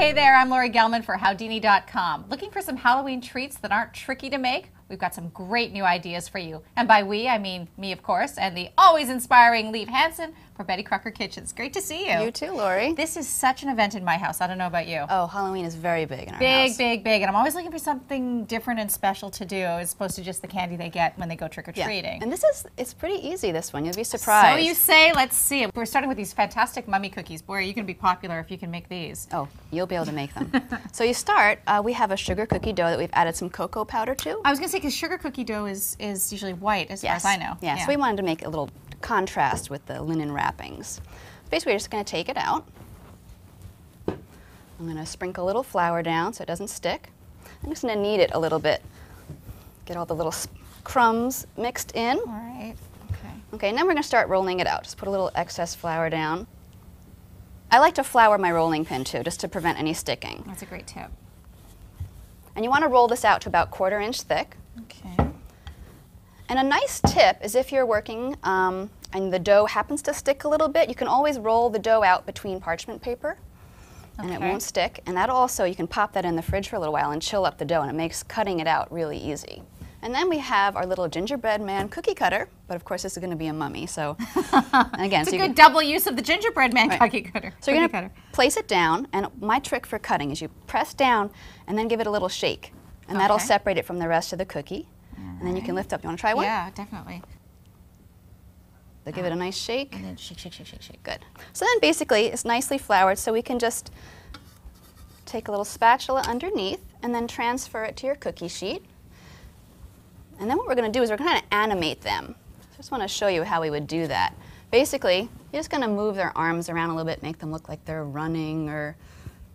Hey there, I'm Lori Gelman for Howdini.com. Looking for some Halloween treats that aren't tricky to make? We've got some great new ideas for you. And by we, I mean me, of course, and the always inspiring Liv Hansen for Betty Crocker Kitchens. Great to see you. You too, Lori. This is such an event in my house. I don't know about you. Oh, Halloween is very big in our house. Big, big. And I'm always looking for something different and special to do as opposed to just the candy they get when they go trick-or-treating. Yeah. And it's pretty easy, this one. You'll be surprised. So you say. Let's see. We're starting with these fantastic mummy cookies. Boy, are you going to be popular if you can make these. Oh, you'll be able to make them. So you start, we have a sugar cookie dough that we've added some cocoa powder to. I was going to say, because sugar cookie dough is usually white, as far as I know. Yeah, so we wanted to make a little contrast with the linen wrappings. Basically, we're just going to take it out. I'm going to sprinkle a little flour down so it doesn't stick. I'm just going to knead it a little bit. Get all the little crumbs mixed in. All right. Okay. Okay, and then we're going to start rolling it out. Just put a little excess flour down. I like to flour my rolling pin too, just to prevent any sticking. That's a great tip. And you want to roll this out to about 1/4 inch thick. Okay. And a nice tip is if you're working and the dough happens to stick a little bit, you can always roll the dough out between parchment paper and it won't stick. And that also, you can pop that in the fridge for a little while and chill up the dough, and it makes cutting it out really easy. And then we have our little gingerbread man cookie cutter, but of course this is going to be a mummy, so again, it's a good double use of the gingerbread man cookie cutter. So you're going to place it down, and my trick for cutting is you press down and then give it a little shake, and that'll separate it from the rest of the cookie. And then you can lift up. You want to try one? Yeah, definitely. So give it a nice shake. And then shake, shake, shake, shake, shake. Good. So then basically it's nicely floured, so we can just take a little spatula underneath and then transfer it to your cookie sheet. And then what we're going to do is we're going to animate them. I just want to show you how we would do that. Basically, you're just going to move their arms around a little bit, make them look like they're running, or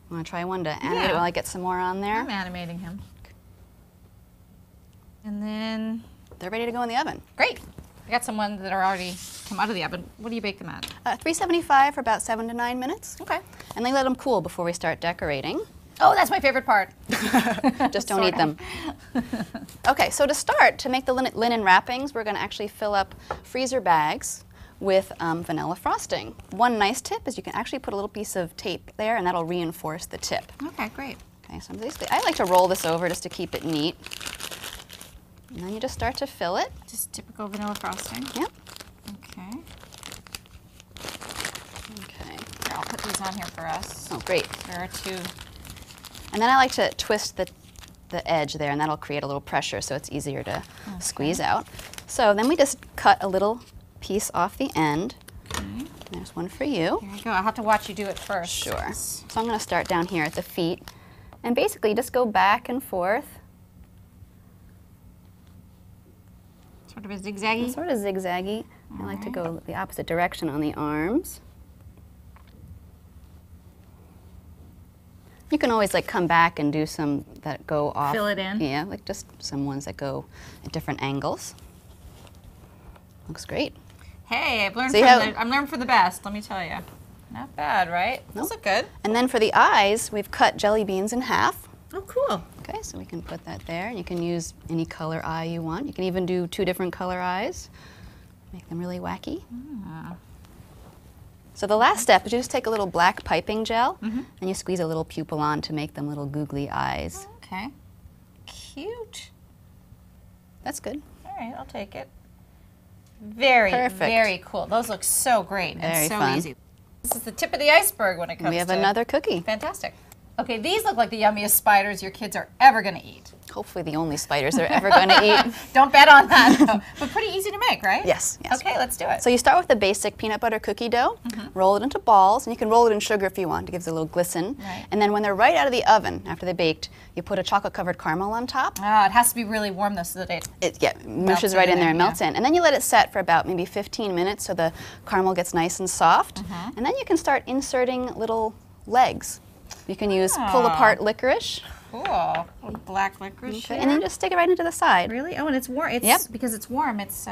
want to try one to animate it while I get some more on there? I'm animating him. And then they're ready to go in the oven. Great. I got some ones that are already come out of the oven. What do you bake them at? 375 for about 7 to 9 minutes. Okay. And then let them cool before we start decorating. Oh, that's my favorite part. Just don't eat them. Okay, so to start, to make the linen wrappings, we're going to actually fill up freezer bags with vanilla frosting. One nice tip is you can actually put a little piece of tape there, and that'll reinforce the tip. Okay, great. Okay, so basically, I like to roll this over just to keep it neat. And then you just start to fill it. Just typical vanilla frosting. Yep. Okay. Okay. Here, I'll put these on here for us. Oh, great. There are 2. And then I like to twist the edge there, and that'll create a little pressure so it's easier to squeeze out. So then we just cut a little piece off the end. Okay. There's one for you. Here you go. I'll have to watch you do it first. Sure. So I'm going to start down here at the feet, and basically just go back and forth. Sort of a zigzaggy? It's sort of zigzaggy. I like to go the opposite direction on the arms. You can always like come back and do some that go off. Fill it in? Yeah, like just some ones that go at different angles. Looks great. Hey, I've learned I'm learned for the best, let me tell you. Not bad, right? Nope. Those look good. And then for the eyes, we've cut jelly beans in half. Oh, cool. Okay, so we can put that there, and you can use any color eye you want. You can even do 2 different color eyes. Make them really wacky. So the last step is you just take a little black piping gel, and you squeeze a little pupil on to make them little googly eyes. Okay. Cute. That's good. All right, I'll take it. Very, very cool. Those look so great and so easy. This is the tip of the iceberg when it comes to... We have another cookie. Fantastic. Okay, these look like the yummiest spiders your kids are ever going to eat. Hopefully the only spiders they're ever going to eat. Don't bet on that, though. But pretty easy to make, right? Yes, yes. Okay, let's do it. So you start with the basic peanut butter cookie dough, roll it into balls, and you can roll it in sugar if you want. It gives it a little glisten. Right. And then when they're right out of the oven, after they're baked, you put a chocolate-covered caramel on top. Ah, it has to be really warm, though, so that It mushes right in there and melts in. And then you let it set for about maybe 15 minutes so the caramel gets nice and soft. And then you can start inserting little legs. You can use pull-apart licorice. Cool. Black licorice. Okay. And then just stick it right into the side. Really? Oh, and it's warm. It's because it's warm. It's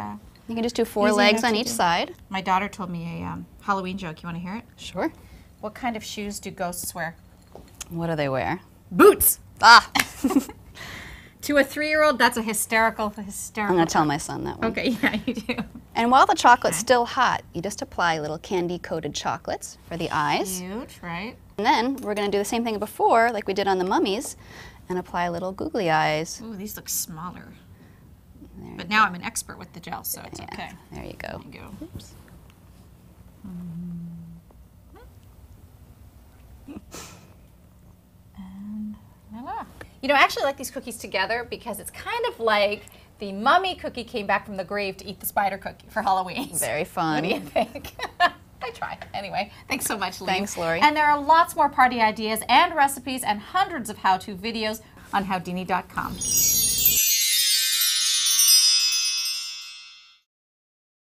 you can just do 4 legs on each side. My daughter told me a Halloween joke. You want to hear it? Sure. What kind of shoes do ghosts wear? What do they wear? Boots. Ah. To a 3-year-old, that's a hysterical. I'm going to tell my son that one. Okay, yeah, you do. And while the chocolate's still hot, you just apply little candy-coated chocolates for the eyes. Cute, right? And then we're going to do the same thing before, like we did on the mummies, and apply little googly eyes. Ooh, these look smaller. There But now I'm an expert with the gel, so it's okay. There you go. There you go. Oops. And voila. You know, I actually like these cookies together because it's kind of like the mummy cookie came back from the grave to eat the spider cookie for Halloween. Very fun. What do you think? I try. Anyway, thanks so much, Liv. Thanks, Lori. And there are lots more party ideas and recipes and hundreds of how-to videos on Howdini.com.